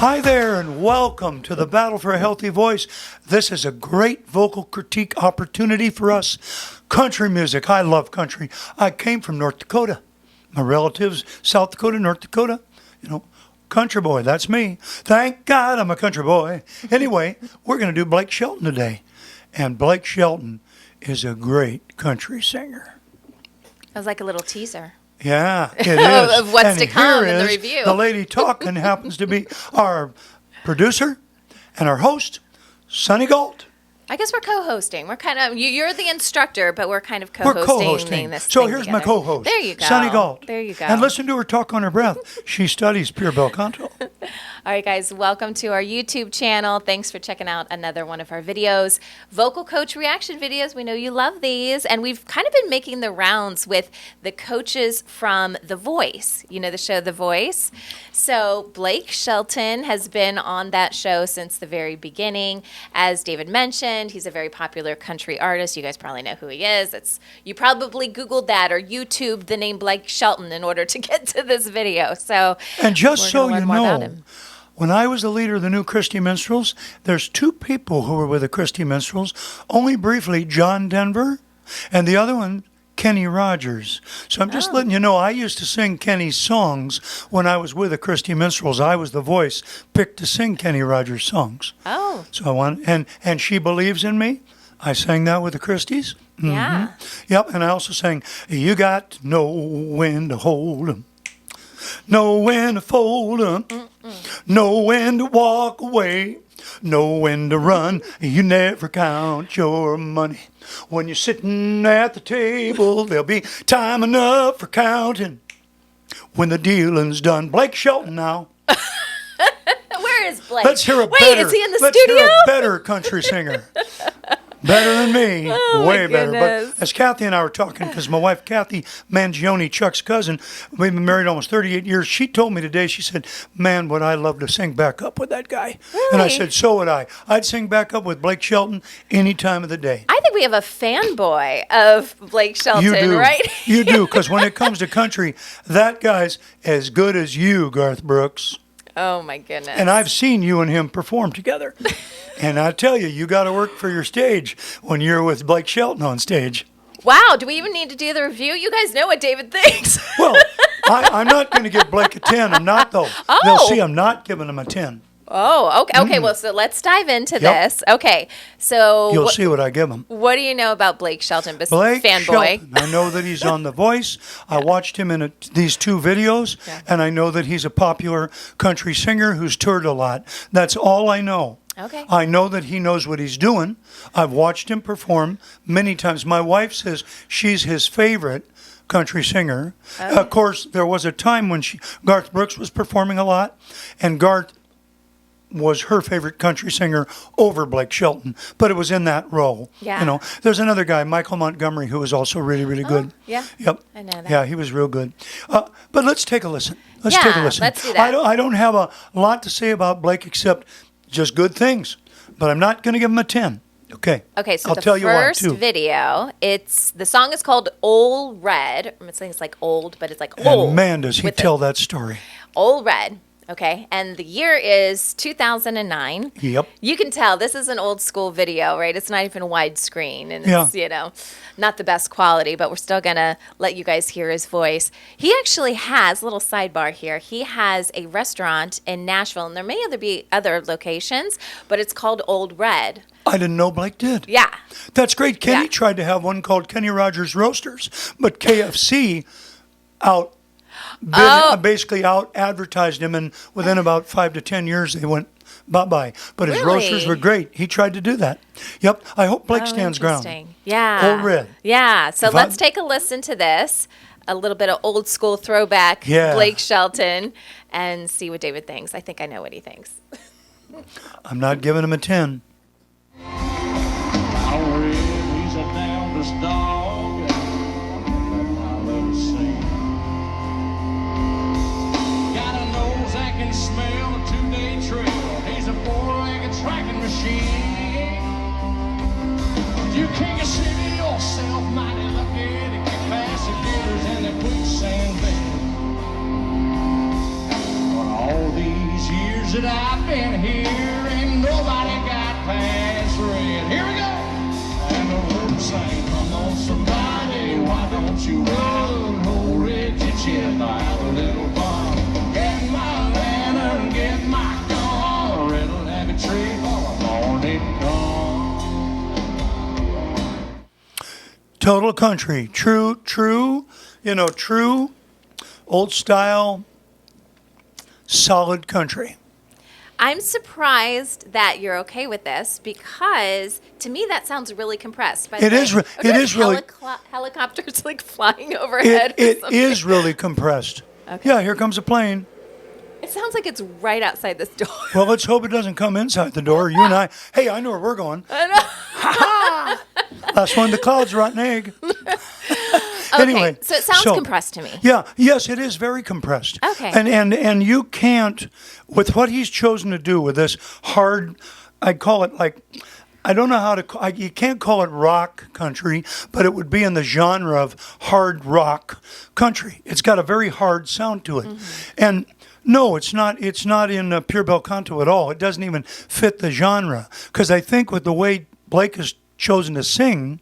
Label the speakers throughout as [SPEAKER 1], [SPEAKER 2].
[SPEAKER 1] Hi there and welcome to the Battle for a Healthy Voice. This is a great vocal critique opportunity for us. Country music. I love country. I came from North Dakota. My relatives, South Dakota, North Dakota, country boy, that's me. Thank God I'm a country boy. Anyway, we're going to do Blake Shelton today. And Blake Shelton is a great country singer.
[SPEAKER 2] That was like a little teaser.
[SPEAKER 1] Yeah, it is.
[SPEAKER 2] Of what's to come in the review.
[SPEAKER 1] The lady talking happens to be our producer and our host, Sonny Galt.
[SPEAKER 2] I guess we're co-hosting. We're kind of, you're the instructor, but we're kind of
[SPEAKER 1] We're co-hosting.
[SPEAKER 2] this
[SPEAKER 1] So
[SPEAKER 2] thing
[SPEAKER 1] here's
[SPEAKER 2] together.
[SPEAKER 1] my co-host,
[SPEAKER 2] There you go.
[SPEAKER 1] Sonny Galt.
[SPEAKER 2] There you go.
[SPEAKER 1] And listen to her talk on her breath. She studies pure bel canto.
[SPEAKER 2] All right, guys, welcome to our YouTube channel. Thanks for checking out another one of our videos. Vocal coach reaction videos. We know you love these. And we've kind of been making the rounds with the coaches from The Voice. You know the show The Voice? So Blake Shelton has been on that show since the very beginning. As David mentioned, he's a very popular country artist. You guys probably know who he is. You probably Googled that or YouTubed the name Blake Shelton in order to get to this video. So,
[SPEAKER 1] and just so you know,
[SPEAKER 2] him.
[SPEAKER 1] When I was the leader of the New Christy Minstrels, there's two people who were with the Christy Minstrels, only briefly, John Denver, and the other one, Kenny Rogers. So I'm just letting you know, I used to sing Kenny's songs when I was with the Christy Minstrels. I was the voice picked to sing Kenny Rogers' songs.
[SPEAKER 2] Oh.
[SPEAKER 1] So I want, and She Believes in Me. I sang that with the Christies. Mm-hmm.
[SPEAKER 2] Yeah.
[SPEAKER 1] Yep, and I also sang, You Got to Know When to Hold 'Em, Know When to Fold 'Em, Know when to walk away, know when to run. You never count your money. When you're sitting at the table, there'll be time enough for counting when the dealing's done. Blake Shelton now.
[SPEAKER 2] Where is Blake?
[SPEAKER 1] Let's hear a
[SPEAKER 2] Wait,
[SPEAKER 1] better,
[SPEAKER 2] is he in the
[SPEAKER 1] let's
[SPEAKER 2] studio?
[SPEAKER 1] hear a better country singer. Better than me,
[SPEAKER 2] Oh,
[SPEAKER 1] way
[SPEAKER 2] my
[SPEAKER 1] better.
[SPEAKER 2] goodness.
[SPEAKER 1] But as Kathy and I were talking, because my wife Kathy Mangione, Chuck's cousin, we've been married almost 38 years. She told me today, she said, "Man, would I love to sing back up with that guy."
[SPEAKER 2] Really?
[SPEAKER 1] And I said, "So would I. I'd sing back up with Blake Shelton any time of the day."
[SPEAKER 2] I think we have a fanboy of Blake Shelton,
[SPEAKER 1] You do,
[SPEAKER 2] right?
[SPEAKER 1] You do, because when it comes to country, that guy's as good as you, Garth Brooks.
[SPEAKER 2] Oh, my goodness.
[SPEAKER 1] And I've seen you and him perform together. And I tell you, you got to work for your stage when you're with Blake Shelton on stage.
[SPEAKER 2] Wow, do we even need to do the review? You guys know what David thinks.
[SPEAKER 1] Well, I'm not going to give Blake a 10. I'm not, though.
[SPEAKER 2] Oh.
[SPEAKER 1] They'll see I'm not giving him a 10.
[SPEAKER 2] Oh, okay. Okay, well, so let's dive into this. Okay, so
[SPEAKER 1] You'll see what I give him.
[SPEAKER 2] what do you know about Blake Shelton,
[SPEAKER 1] Blake
[SPEAKER 2] fanboy?
[SPEAKER 1] Shelton. I know that he's on The Voice. I watched him in these two videos, and I know that he's a popular country singer who's toured a lot. That's all I know.
[SPEAKER 2] Okay.
[SPEAKER 1] I know that he knows what he's doing. I've watched him perform many times. My wife says she's his favorite country singer.
[SPEAKER 2] Oh.
[SPEAKER 1] Of course, there was a time when Garth Brooks was performing a lot, and Garth was her favorite country singer over Blake Shelton, but it was in that role.
[SPEAKER 2] Yeah.
[SPEAKER 1] There's another guy, Michael Montgomery, who was also really, really good.
[SPEAKER 2] Yeah.
[SPEAKER 1] Yep.
[SPEAKER 2] I know that.
[SPEAKER 1] Yeah, he was real good. But let's take a listen. Let's take a listen.
[SPEAKER 2] Let's do that.
[SPEAKER 1] I don't have a lot to say about Blake except just good things, but I'm not going to give him a 10. Okay.
[SPEAKER 2] Okay, so
[SPEAKER 1] I'll
[SPEAKER 2] the
[SPEAKER 1] tell you why,
[SPEAKER 2] first
[SPEAKER 1] too.
[SPEAKER 2] video, the song is called Old Red. I'm saying it's like old, but it's like old.
[SPEAKER 1] And man, does he tell that story.
[SPEAKER 2] Old Red. Okay, and the year is 2009.
[SPEAKER 1] Yep.
[SPEAKER 2] You can tell this is an old school video, right? It's not even widescreen, and it's, not the best quality, but we're still going to let you guys hear his voice. He actually has, little sidebar here, he has a restaurant in Nashville, and there may be other locations, but it's called Old Red.
[SPEAKER 1] I didn't know Blake did.
[SPEAKER 2] Yeah.
[SPEAKER 1] That's great. Kenny
[SPEAKER 2] Yeah.
[SPEAKER 1] tried to have one called Kenny Rogers Roasters, but KFC basically out advertised him, and within about 5 to 10 years they went bye-bye. But his
[SPEAKER 2] Really?
[SPEAKER 1] roasters were great. He tried to do that. Yep. I hope Blake stands ground.
[SPEAKER 2] Interesting. Yeah.
[SPEAKER 1] Old Red.
[SPEAKER 2] Yeah. So
[SPEAKER 1] If
[SPEAKER 2] let's
[SPEAKER 1] I-
[SPEAKER 2] take a listen to this, a little bit of old school throwback Blake Shelton, and see what David thinks. I think I know what he thinks.
[SPEAKER 1] I'm not giving him a 10.
[SPEAKER 3] He's a downless dog, I love to sing. Got a nose that can smell a 2-day trail. He's a 4-legged tracking machine. You kick a city yourself, mighty lucky to get past the gators and the quicksand bed. For all these years that I've been hearing, nobody got past red. Here we go. And the words say, come on somebody, why don't you run? Oh, red your chin, I have a little fun. Get my lantern, get my gun, riddle have a tree for a morning come.
[SPEAKER 1] Total country. True, true, old style, solid country.
[SPEAKER 2] I'm surprised that you're okay with this because to me that sounds really compressed. By the
[SPEAKER 1] It
[SPEAKER 2] way.
[SPEAKER 1] is re-
[SPEAKER 2] Are
[SPEAKER 1] it
[SPEAKER 2] there
[SPEAKER 1] is really-
[SPEAKER 2] helicopters like flying overhead.
[SPEAKER 1] It
[SPEAKER 2] or something?
[SPEAKER 1] is really compressed.
[SPEAKER 2] Okay.
[SPEAKER 1] Yeah, here comes a plane.
[SPEAKER 2] It sounds like it's right outside this door.
[SPEAKER 1] Well, let's hope it doesn't come inside the door. You and I. Hey, I know where we're going.
[SPEAKER 2] I know.
[SPEAKER 1] Last one, the clouds, rotten egg.
[SPEAKER 2] Okay,
[SPEAKER 1] Anyway,
[SPEAKER 2] so it sounds compressed to me.
[SPEAKER 1] Yeah, yes, it is very compressed.
[SPEAKER 2] Okay.
[SPEAKER 1] And you can't, with what he's chosen to do with this hard, I'd call it like, I don't know how to, you can't call it rock country, but it would be in the genre of hard rock country. It's got a very hard sound to it. And no, it's not in pure bel canto at all. It doesn't even fit the genre. Because I think with the way Blake has chosen to sing,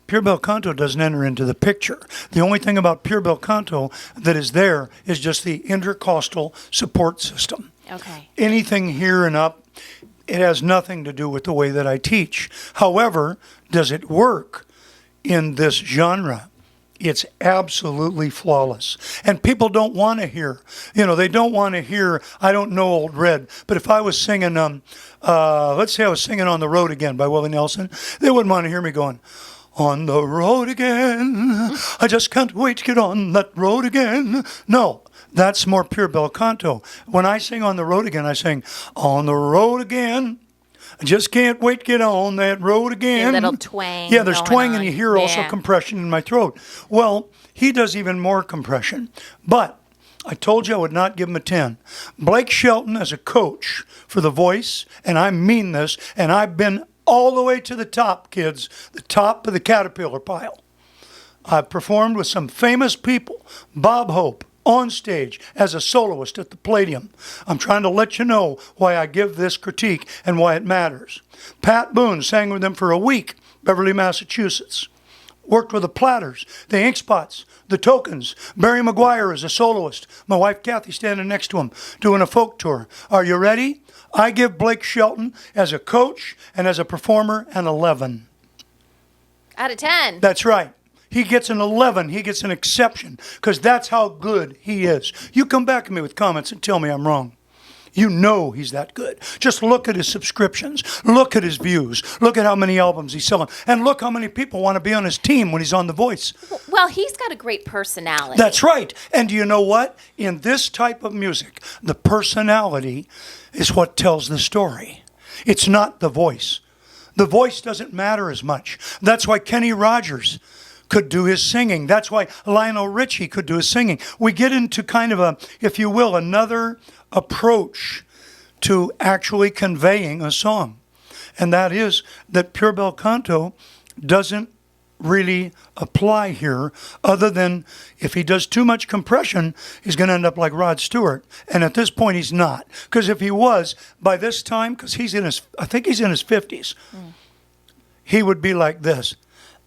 [SPEAKER 1] pure bel canto doesn't enter into the picture. The only thing about pure bel canto that is there is just the intercostal support system.
[SPEAKER 2] Okay.
[SPEAKER 1] Anything here and up, it has nothing to do with the way that I teach. However, does it work in this genre? It's absolutely flawless. And people don't want to hear, they don't want to hear, I don't know Old Red, but if I was singing, let's say I was singing On the Road Again by Willie Nelson, they wouldn't want to hear me going, on the road again, I just can't wait to get on that road again. No, that's more pure bel canto. When I sing On the Road Again, I sing, on the road again, I just can't wait to get on that road again.
[SPEAKER 2] A little twang.
[SPEAKER 1] Yeah, there's
[SPEAKER 2] going
[SPEAKER 1] twang
[SPEAKER 2] on.
[SPEAKER 1] and you hear also
[SPEAKER 2] Yeah.
[SPEAKER 1] compression in my throat. Well, he does even more compression. But I told you I would not give him a 10. Blake Shelton as a coach for the voice, and I mean this, and I've been all the way to the top, kids, the top of the caterpillar pile. I've performed with some famous people, Bob Hope, on stage as a soloist at the Palladium. I'm trying to let you know why I give this critique and why it matters. Pat Boone sang with them for a week, Beverly, Massachusetts. Worked with the Platters, the Ink Spots, the Tokens. Barry McGuire as a soloist. My wife Kathy standing next to him, doing a folk tour. Are you ready? I give Blake Shelton, as a coach and as a performer, an 11.
[SPEAKER 2] Out of 10.
[SPEAKER 1] That's right. He gets an 11. He gets an exception because that's how good he is. You come back to me with comments and tell me I'm wrong. You know he's that good. Just look at his subscriptions. Look at his views. Look at how many albums he's selling. And look how many people want to be on his team when he's on The Voice.
[SPEAKER 2] Well, he's got a great personality.
[SPEAKER 1] That's right. And do you know what? In this type of music, the personality is what tells the story. It's not the voice. The voice doesn't matter as much. That's why Kenny Rogers could do his singing. That's why Lionel Richie could do his singing. We get into kind of a, if you will, another approach to actually conveying a song. And that is that pure bel canto doesn't really apply here, other than if he does too much compression, he's going to end up like Rod Stewart. And at this point, he's not. Because if he was, by this time, because I think he's in his 50s, he would be like this.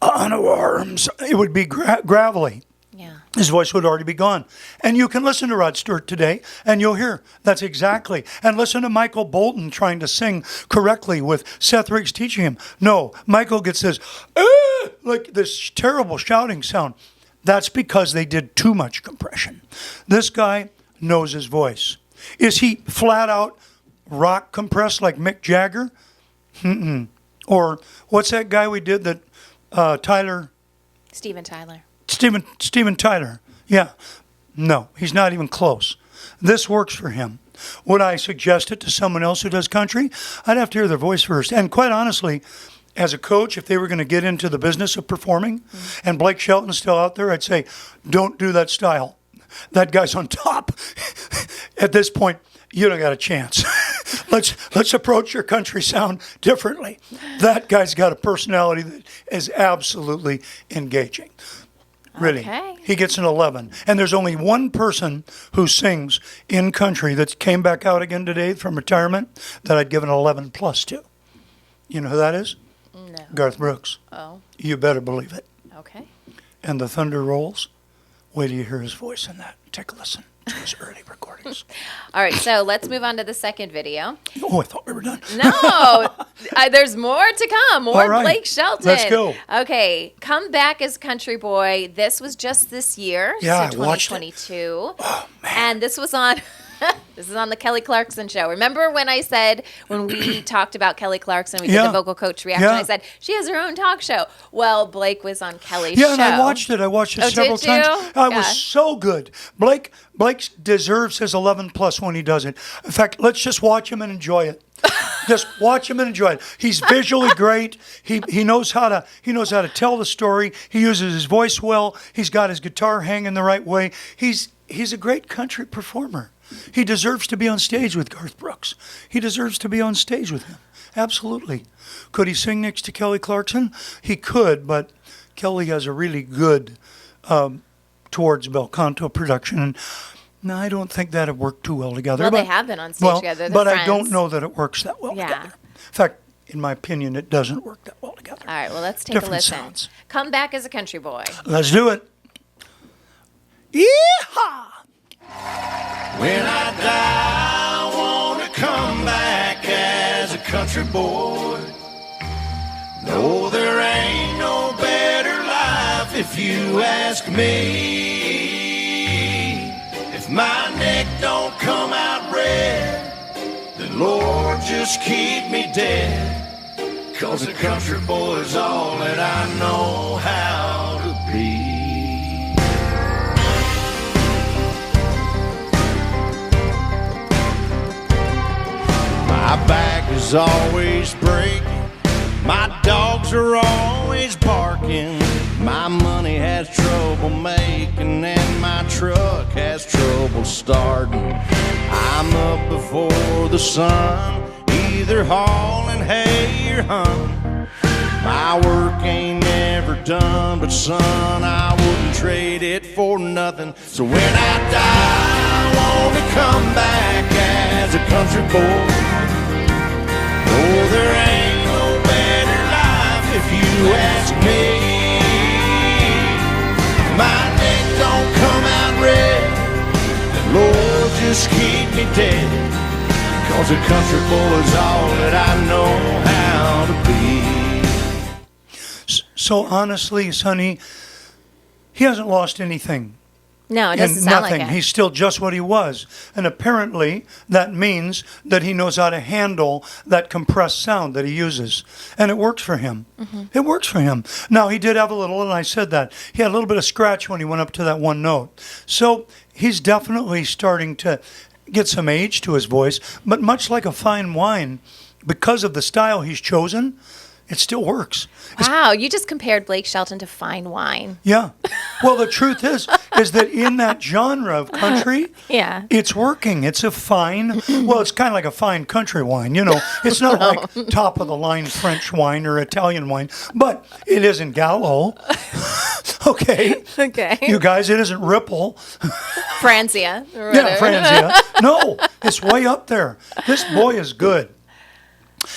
[SPEAKER 1] On arms. It would be gravelly.
[SPEAKER 2] Yeah.
[SPEAKER 1] His voice would already be gone. And you can listen to Rod Stewart today, and you'll hear that's exactly. And listen to Michael Bolton trying to sing correctly with Seth Riggs teaching him. No, Michael gets this, like this terrible shouting sound. That's because they did too much compression. This guy knows his voice. Is he flat out rock compressed like Mick Jagger? Or what's that guy we did that
[SPEAKER 2] Steven Tyler.
[SPEAKER 1] Steven Tyler. Yeah. No, he's not even close. This works for him. Would I suggest it to someone else who does country? I'd have to hear their voice first. And quite honestly, as a coach, if they were going to get into the business of performing, and Blake Shelton's still out there, I'd say, don't do that style. That guy's on top. At this point, you don't got a chance. Let's approach your country sound differently. That guy's got a personality that is absolutely engaging. Really.
[SPEAKER 2] Okay.
[SPEAKER 1] He gets an 11. And there's only one person who sings in country that came back out again today from retirement that I'd give an 11 plus to. You know who that is?
[SPEAKER 2] No.
[SPEAKER 1] Garth Brooks.
[SPEAKER 2] Oh,
[SPEAKER 1] You better believe it.
[SPEAKER 2] okay.
[SPEAKER 1] And the thunder rolls. Wait till you hear his voice in that. Take a listen to his early recordings.
[SPEAKER 2] All right, so let's move on to the second video.
[SPEAKER 1] Oh, I thought we were done.
[SPEAKER 2] No, there's more to come. More
[SPEAKER 1] All right.
[SPEAKER 2] Blake Shelton.
[SPEAKER 1] Let's go.
[SPEAKER 2] Okay, come back as country boy. This was just this year,
[SPEAKER 1] Yeah,
[SPEAKER 2] so
[SPEAKER 1] I watched it.
[SPEAKER 2] 2022.
[SPEAKER 1] Oh, man.
[SPEAKER 2] And this was on. This is on the Kelly Clarkson show. Remember when I said, when we talked about Kelly Clarkson, we did
[SPEAKER 1] Yeah.
[SPEAKER 2] the vocal coach reaction,
[SPEAKER 1] Yeah.
[SPEAKER 2] I said, she has her own talk show. Well, Blake was on Kelly's
[SPEAKER 1] Yeah,
[SPEAKER 2] show.
[SPEAKER 1] and I watched it. I watched it
[SPEAKER 2] Oh,
[SPEAKER 1] several
[SPEAKER 2] did you?
[SPEAKER 1] times. It
[SPEAKER 2] Yeah.
[SPEAKER 1] was so good. Blake deserves his 11 plus when he does it. In fact, let's just watch him and enjoy it. Just watch him and enjoy it. He's visually great. He knows how to tell the story. He uses his voice well. He's got his guitar hanging the right way. He's a great country performer. He deserves to be on stage with Garth Brooks. He deserves to be on stage with him. Absolutely. Could he sing next to Kelly Clarkson? He could, but Kelly has a really good towards bel canto production. And no, I don't think that would work too well together.
[SPEAKER 2] Well,
[SPEAKER 1] but,
[SPEAKER 2] they have been on stage together. They're
[SPEAKER 1] but I
[SPEAKER 2] friends.
[SPEAKER 1] don't know that it works that well
[SPEAKER 2] Yeah.
[SPEAKER 1] together. In fact, in my opinion, it doesn't work that well together.
[SPEAKER 2] All right, well, let's take
[SPEAKER 1] Different
[SPEAKER 2] a listen.
[SPEAKER 1] sounds.
[SPEAKER 2] Come back as a country boy.
[SPEAKER 1] Let's do it. Yeehaw!
[SPEAKER 3] When I die, I want to come back as a country boy. No, there ain't no better life if you ask me. If my neck don't come out red, then Lord, just keep me dead. 'Cause a country boy's all that I know how to be. My back is always breaking, my dogs are always barking, my money has trouble making, and my truck has trouble starting. I'm up before the sun, either hauling hay or hunting. My work ain't never done, but son, I wouldn't trade it for nothing. So when I die, I want to come back as a country boy. Oh, there ain't no better life if you ask me. My neck don't come out red, then Lord, just keep me dead. 'Cause a country boy's all that I know how to be.
[SPEAKER 1] So honestly, Sonny, he hasn't lost anything.
[SPEAKER 2] No, it doesn't
[SPEAKER 1] And
[SPEAKER 2] sound
[SPEAKER 1] nothing.
[SPEAKER 2] like it.
[SPEAKER 1] He's still just what he was. And apparently that means that he knows how to handle that compressed sound that he uses. And it works for him.
[SPEAKER 2] Mm-hmm.
[SPEAKER 1] It works for him. Now, he did have a little, and I said that, he had a little bit of scratch when he went up to that one note. So he's definitely starting to get some age to his voice. But much like a fine wine, because of the style he's chosen, it still works.
[SPEAKER 2] Wow, you just compared Blake Shelton to fine wine.
[SPEAKER 1] Yeah. Well, the truth is that in that genre of country,
[SPEAKER 2] Yeah.
[SPEAKER 1] it's working. It's a fine, well, it's kind of like a fine country wine, you know. It's not like top of the line French wine or Italian wine, but it isn't Gallo. Okay.
[SPEAKER 2] Okay.
[SPEAKER 1] You guys, it isn't Ripple.
[SPEAKER 2] Francia. Or
[SPEAKER 1] Yeah,
[SPEAKER 2] whatever.
[SPEAKER 1] Franzia. No, it's way up there. This boy is good.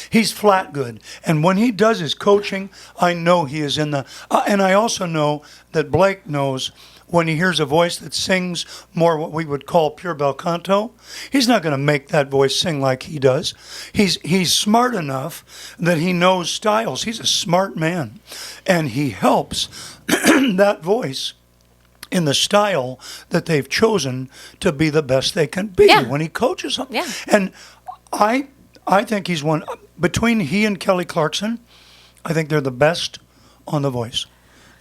[SPEAKER 1] He's flat good. And when he does his coaching, I know he is in the... and I also know that Blake knows when he hears a voice that sings more what we would call pure bel canto, he's not going to make that voice sing like he does. He's smart enough that he knows styles. He's a smart man. And he helps that voice in the style that they've chosen to be the best they can be
[SPEAKER 2] Yeah.
[SPEAKER 1] when he coaches them.
[SPEAKER 2] Yeah.
[SPEAKER 1] And I think he's one, between he and Kelly Clarkson, I think they're the best on The Voice.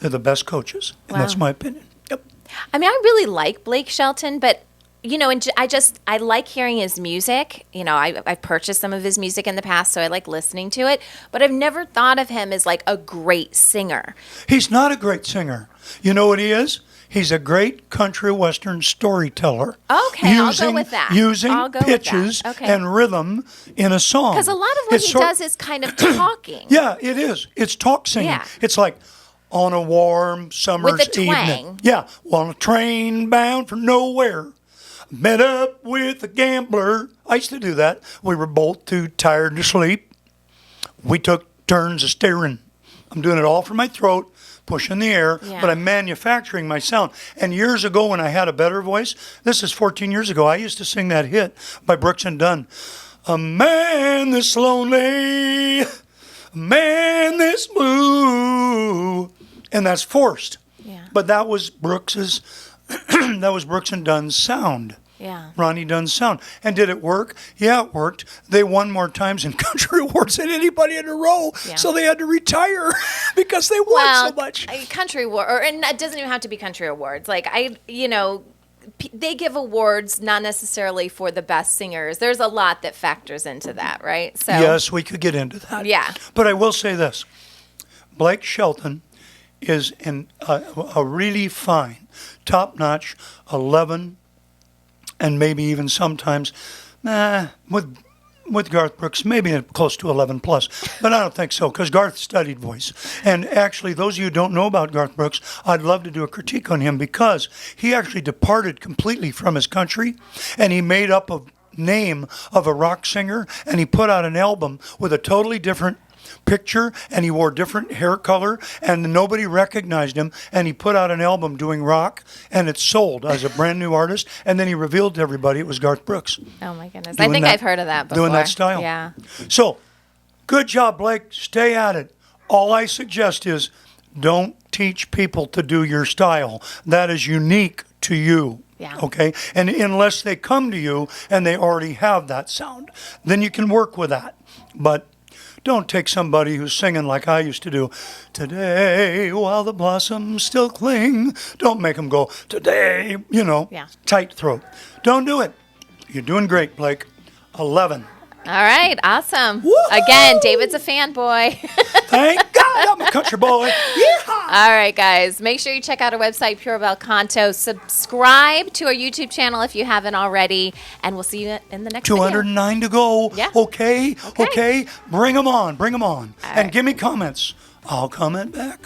[SPEAKER 1] They're the best coaches. And that's
[SPEAKER 2] Wow.
[SPEAKER 1] my opinion. Yep.
[SPEAKER 2] I mean, I really like Blake Shelton, but you know, and I like hearing his music. You know, I've purchased some of his music in the past, so I like listening to it. But I've never thought of him as like a great singer.
[SPEAKER 1] He's not a great singer. You know what he is? He's a great country western storyteller.
[SPEAKER 2] Okay, I'll go with that.
[SPEAKER 1] Using
[SPEAKER 2] I'll go with
[SPEAKER 1] pitches
[SPEAKER 2] that. Okay.
[SPEAKER 1] and rhythm in a song.
[SPEAKER 2] Because a lot of what
[SPEAKER 1] It's
[SPEAKER 2] he
[SPEAKER 1] sort-
[SPEAKER 2] does is kind of talking.
[SPEAKER 1] Yeah, it is. It's talk singing.
[SPEAKER 2] Yeah.
[SPEAKER 1] It's like, on a warm summer's
[SPEAKER 2] With a twang.
[SPEAKER 1] evening. Yeah, on a train bound for nowhere. Met up with a gambler. I used to do that. We were both too tired to sleep. We took turns of staring. I'm doing it all from my throat, pushing the air,
[SPEAKER 2] Yeah.
[SPEAKER 1] but I'm manufacturing my sound. And years ago when I had a better voice, this is 14 years ago, I used to sing that hit by Brooks and Dunn. A man this lonely, a man this blue. And that's forced.
[SPEAKER 2] Yeah.
[SPEAKER 1] But that was Brooks's, that was Brooks and Dunn's sound.
[SPEAKER 2] Yeah.
[SPEAKER 1] Ronnie Dunn's sound. And did it work? Yeah, it worked. They won more times in country awards than anybody in a row.
[SPEAKER 2] Yeah.
[SPEAKER 1] So they had to retire because they won so much.
[SPEAKER 2] Country award, and it doesn't even have to be country awards. Like they give awards not necessarily for the best singers. There's a lot that factors into that, right? So
[SPEAKER 1] Yes, we could get into that.
[SPEAKER 2] Yeah.
[SPEAKER 1] But I will say this. Blake Shelton is in a really fine, top-notch 11, and maybe even sometimes, with Garth Brooks, maybe close to 11 plus. But I don't think so, because Garth studied voice. And actually, those of you who don't know about Garth Brooks, I'd love to do a critique on him, because he actually departed completely from his country, and he made up a name of a rock singer, and he put out an album with a totally different picture, and he wore different hair color, and nobody recognized him, and he put out an album doing rock, and it sold as a brand new artist, and then he revealed to everybody it was Garth Brooks.
[SPEAKER 2] Oh my goodness.
[SPEAKER 1] Doing
[SPEAKER 2] I think
[SPEAKER 1] that-
[SPEAKER 2] I've heard of that before.
[SPEAKER 1] doing that style.
[SPEAKER 2] Yeah.
[SPEAKER 1] So, good job, Blake. Stay at it. All I suggest is don't teach people to do your style. That is unique to you.
[SPEAKER 2] Yeah.
[SPEAKER 1] Okay? And unless they come to you and they already have that sound, then you can work with that. But don't take somebody who's singing like I used to do. Today, while the blossoms still cling. Don't make them go, today,
[SPEAKER 2] Yeah.
[SPEAKER 1] tight throat. Don't do it. You're doing great, Blake. 11.
[SPEAKER 2] All right. Awesome.
[SPEAKER 1] Woohoo!
[SPEAKER 2] Again, David's a fanboy.
[SPEAKER 1] Thank God I'm a country boy. Yeehaw!
[SPEAKER 2] All right, guys. Make sure you check out our website, Pure Bel Canto. Subscribe to our YouTube channel if you haven't already. And we'll see you in the next video.
[SPEAKER 1] 209 to go.
[SPEAKER 2] Yeah.
[SPEAKER 1] Okay. Bring them on.
[SPEAKER 2] All
[SPEAKER 1] And
[SPEAKER 2] right.
[SPEAKER 1] give me comments. I'll comment back.